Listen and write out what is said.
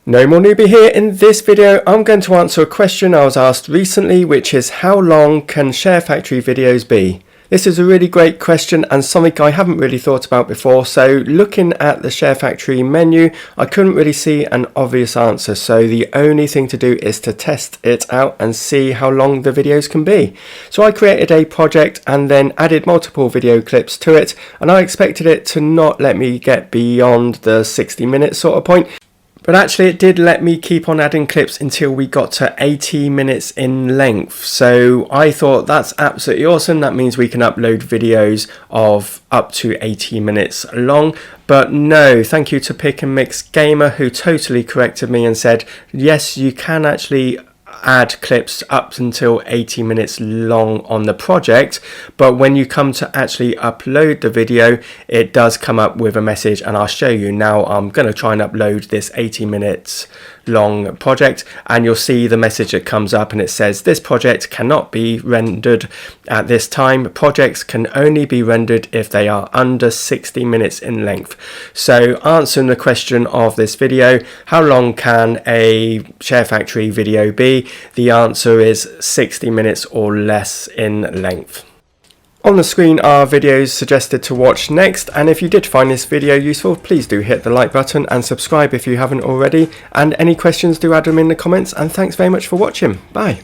No More Newbie here. In this video I'm going to answer a question I was asked recently, which is how long can Sharefactory videos be? This is a really great question and something I haven't really thought about before, so looking at the Sharefactory menu I couldn't really see an obvious answer, so the only thing to do is to test it out and see how long the videos can be. So I created a project and then added multiple video clips to it, and I expected it to not let me get beyond the 60-minute sort of point. But actually it did let me keep on adding clips until we got to 80 minutes in length. So I thought that's absolutely awesome. That means we can upload videos of up to 80 minutes long. But no, thank you to Pick and Mix Gamer, who totally corrected me and said, yes, you can actually add clips up until 80 minutes long on the project, but when you come to actually upload the video it does come up with a message, and I'll show you now. I'm going to try and upload this 80 minutes long project and you'll see the message that comes up and it says this project cannot be rendered at this time. Projects can only be rendered if they are under 60 minutes in length. So answering the question of this video, how long can a Sharefactory video be? The answer is 60 minutes or less in length. On the screen are videos suggested to watch next, and if you did find this video useful, please do hit the like button and subscribe if you haven't already, and any questions do add them in the comments, and thanks very much for watching. Bye.